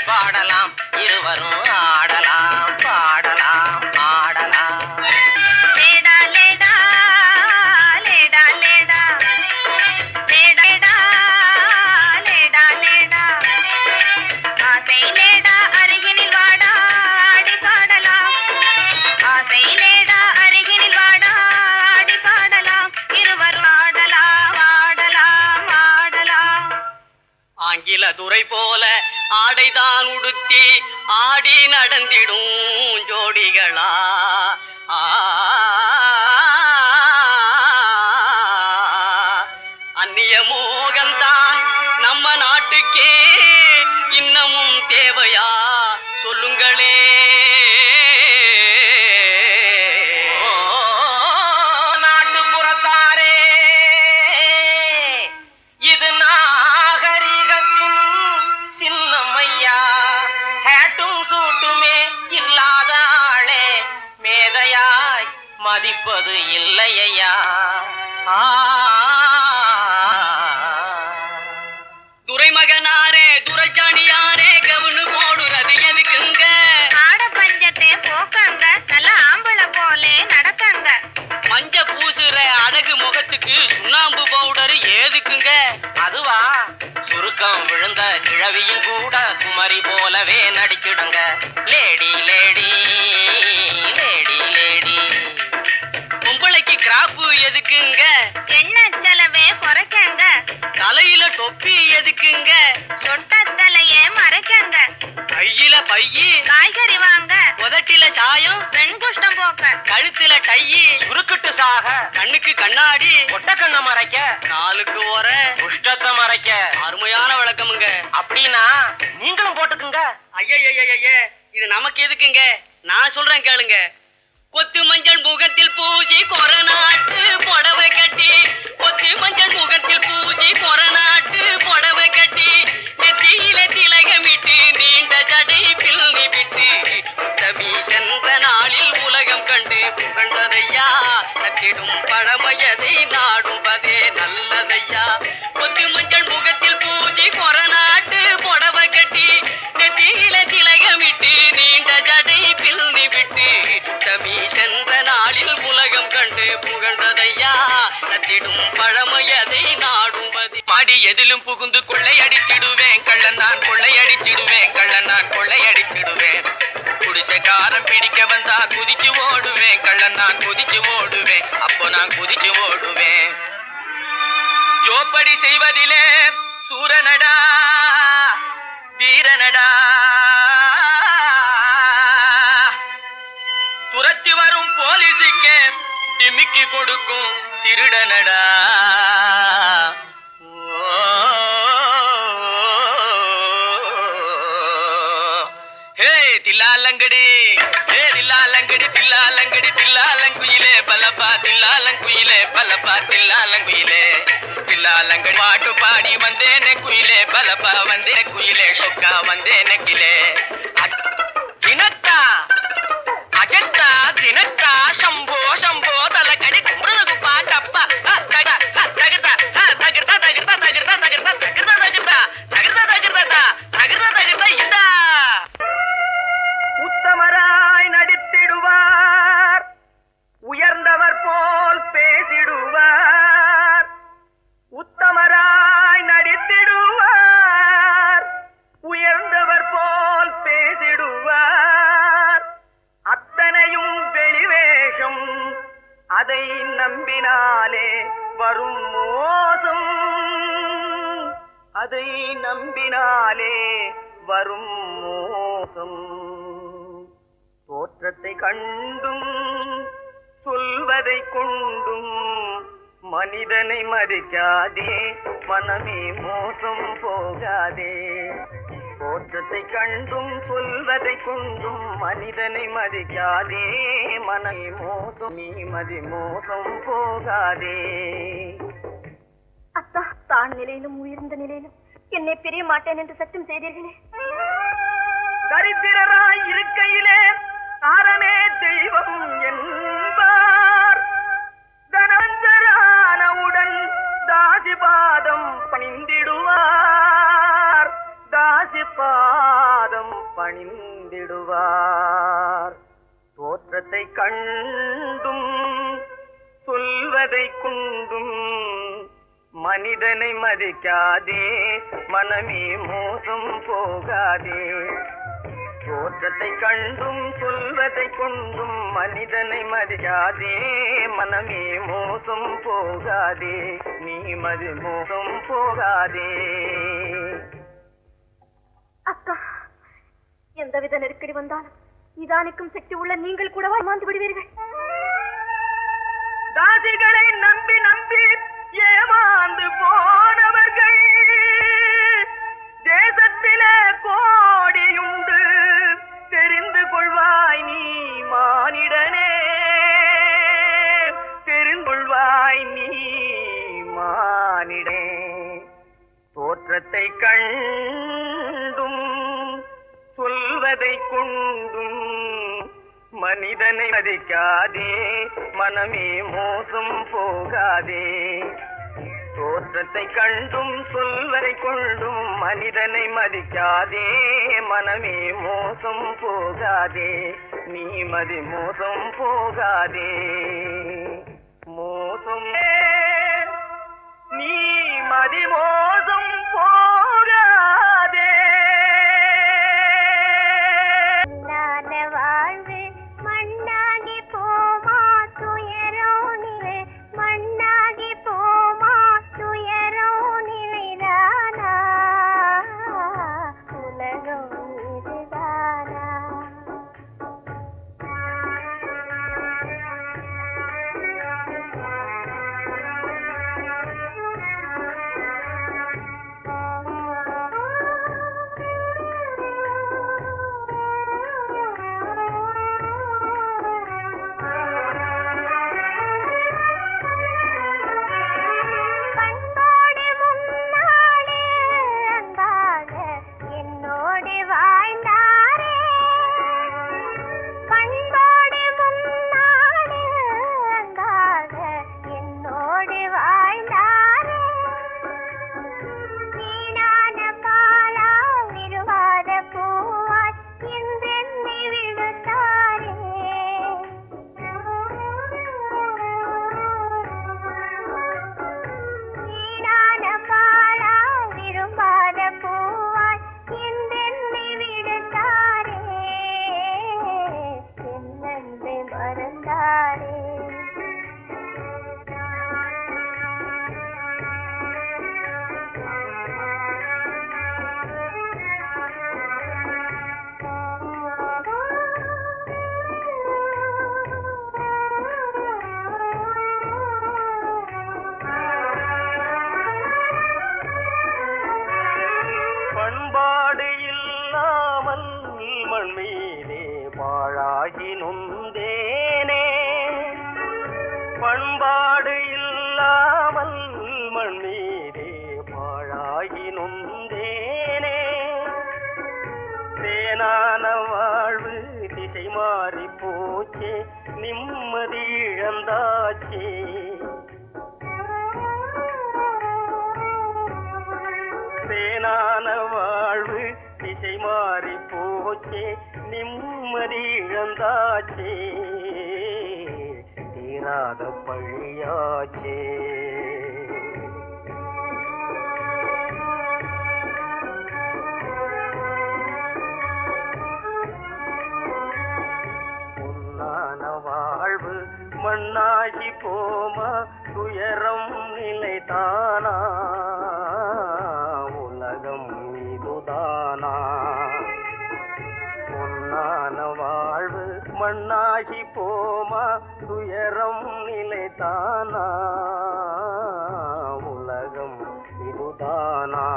பாடலாம் இருவரும் ஆடலாம் பாடலாம் ஆடலாம். லேடா லேடா லேடா லேடா லேடா லேடா லேடா ஆசை லேடா அருகினில் வாடா ஆடி பாடலாம். ஆசை லேடா அருகினில் வாடா ஆடி பாடலாம். இருவரும் ஆடலாம் ஆடலாம் ஆடலாம். ஆங்கில துரை போல ஆடைதான் உடுத்தி ஆடி நடந்திடும் ஜோடிகளா அந்நிய மோகம்தான் நம்ம நாட்டுக்கே இன்னமும் தேவையா சொல்லுங்களே. நாட்டுப்புறத்தாரே இது நாகரிகத்தின் சின்னம்மையா. ஹேட்டும் சூட்டுமே இல்லாத ஆளே மேதையாய் மதிப்பது இல்லையா. துரைமகனாரே துரைச்சாணியாரே கவுனு போடுறது எதுக்குங்க? ஆட பஞ்சத்தை போக்கங்க நல்ல ஆம்பளை போலே நடக்கங்க. மஞ்ச பூசுற அழகு முகத்துக்கு சுண்ணாம்பு பவுடர் ஏதுக்குங்க? அதுவா சுருக்கம் விழுந்த கிழவியும் கூட குமரி போலவே நடிச்சிடுங்க. Lady lady lady lady. பொம்பளைக்கு கிராப்பு எதுக்குங்க? எண்ணெய் செலவே குறைக்கங்க. தலையில தொப்பி எதுக்குங்க? சொட்ட தலையே மறைக்கங்க. கையில பையி காய்கறி வாங்க. உதட்டில சாயம் பெண் குஷ்டம் போக்க. கழுத்துல டையி சுருக்கிட்டு சாக. கண்ணுக்கு கண்ணாடி ஒட்ட கண்ண மறைக்க. காலுக்கு ஓர குஷ்டத்தை மறைக்க. அருமையான விளக்கமுங்க. அப்படின்னா நீங்களும் போட்டுக்குங்க. ஐய இது நமக்கு எதுக்குங்க? நான் சொல்றேன் கேளுங்க. கொத்து மஞ்சள் முகத்தில் பூஜி கொரநாட்டு புடவை கட்டி. கொத்து மஞ்சள் முகத்தில் பூஜி கொரநாட்டு புடவை கட்டி. நெத்தியில திலகமிட்டு நீண்ட ஜடை பிள்ளி விட்டு உத்தமி சென்ற நாளில் உலகம் கண்டு புகழ்ந்ததையா. நச்சிடும் பழமையதை நாடுவதே நல்லதையா. கொத்து மஞ்சள் முகத்தில் பூஜி கொரநாட்டு புடவை கட்டி. நெத்தியில திலகமிட்டு நீண்ட ஜடை பிள்ளி விட்டு உத்தமி சென்ற நாளில் உலகம் கண்டு புகழ்ந்ததையா. நச்சிடும் பழமையதை நாடுவது. மாடி எதிலும் புகுந்து கொள்ளையடிச்சிடுவேன் கள்ளன் நான் கொள்ளையடிச்சிடுவேன் கள்ளன் நான் கொள்ளையடிச்சிடுவேன். குடிசைக்காரன் பிடிக்க வந்தா குதிச்சு ஓடுவேன் கள்ளன் நான் குதிச்சு ஓடுவேன். அப்போ நான் குதிச்சு ஓடுவேன். ஜோப்படி செய்வதிலே சூரனடா வீரனடா. துரத்தி வரும் போலீஸுக்கு டிமிக்கி கொடுக்கும் திருடனடா. தில்லாலங்கடி தில்லாலங்கடி தில்லாலங்கடி தில்லாலங்குயிலே பலப்பா தில்லாலங்குயிலே பலப்பா தில்லாலங்குயிலே. தில்லாலங்கடி பாட்டு பாடி வந்தேனே குயிலே பலப்பா வந்தேனே குயிலே சொக்கா வந்தேனே கிலே. தினத்தா அஜத்தா தினத்தா சம்போ சம்போ தலக்கடி கும்பிடுது பாட்டப்பா. தகதா தகதா தகதா தகதா தகதா தகதா தகதா தகதா தகதா தகதா தகதா தகதா இந்தா. உத்தமராய் நடித்திடுவார் உயர்ந்தவர் போல் பேசிடுவார். உத்தமராய் நடித்திடுவார் உயர்ந்தவர் போல் பேசிடுவார். அத்தனையும் வெளிவேஷம் அதை நம்பினாலே வரும் மோசம். அதை நம்பினாலே வரும் மோசம். தோற்றத்தை கண்டும் சொல்வதை கொண்டும் மனிதனை மதிக்காதே மனமே மோசம் போகாதே. தோற்றத்தை கண்டும் சொல்வதை கொண்டும் மனிதனை மதிக்காதே மனமே மோசம் நீ மதி மோசம் போகாதே. அத்தா தான் நிலையிலும் உயர்ந்த நிலையிலும் என்னை பிரிய மாட்டேன் என்று சத்தியம் செய்தீர்களே. தரித்திரராய் இருக்கையிலே தாரமே தெய்வம் என்பார். தனந்தரானவுடன் தாசி பாதம் பணிந்திடுவார். தாசி பாதம் கொள்வார். தோற்றத்தை கண்டும் சொல்வதை கொண்டும் மனிதனை மதிக்காதே, மனமே மோசம் போகாதே. தோற்றத்தை கண்டும் சொல்வதை கொண்டும் மனிதனை மதிக்காதே, மனமே மோசம் போகாதே, நீ மோசம் போகாதே. அக்கா, எந்தவித நெருக்கடி வந்தாலும் நிதானிக்கும் சக்தி உள்ள நீங்கள் கூடவா ஏமாந்து விடுவீர்கள்? தாசிகளை நம்பி நம்பி ஏமாந்து போனவர்கள் தேசத்திலே கோடியுண்டு, தெரிந்து கொள்வாய் நீ மானிடனே, தெரிந்து கொள்வாய் நீ மானிடனே. தோற்றத்தை கண்டும் சொல்வதை கொண்டும் மனிதனை மதிக்காதே, மனமே மோசம் போகாதே. தோற்றத்தை கண்டும் சொல்வதை கொண்டும் மனிதனை மதிக்காதே, மனமே மோசம் போகாதே, நீ மோசம் போகாதே. மோசம் நீ மோசம் போகாதே. வாழ்வு மண்ணாகி போமா துயரோ நிலை, மண்ணாகி போமா துயரோ நிலைதானா, உலகம் இதுதானா? பண்பாடு இல்லாமல் மண் மீதே பாழாகி நொந்தேனே, பண்பாடு இல்லாமல் மண் மீதே பாழாகி நொந்தேனே. தேனான வாழ்வு திசை மாறி போச்சே, நிம்மதி இழந்தாச்சே. தேனான வாழ்வு திசை மாறி போச்சே, நிம்மதி இழந்தாச்சே, தீராத பழியாச்சே. பொன்னான வாழ்வு மண்ணாகி போமா, துயரம் நிலைதானா, உலகம் இதுதானா. பொன்னான வாழ்வு மண்ணாகி போமா, துயரம் நிலைதானா, உலகம் இதுதானா.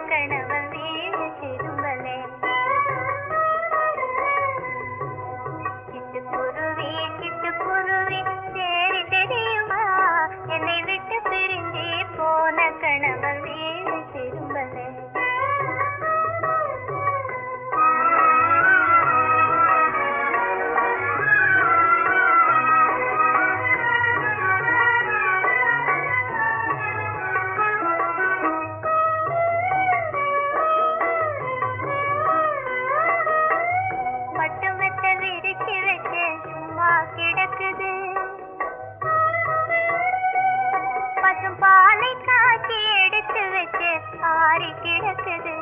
கணவன் வீடு திரும்பலே. சிட்டுக்குருவி சிட்டுக்குருவி சேரி தெரியுமா, என்னை விட்டு பிரிஞ்சு போன கணவன் வீடு திரும்பலே. பட்டுமத்தை விரிச்சு வச்சு சும்மா கிடக்குது, பசும் பாலை காய்ச்சி எடுத்து வச்சு ஆறி கிடக்குது.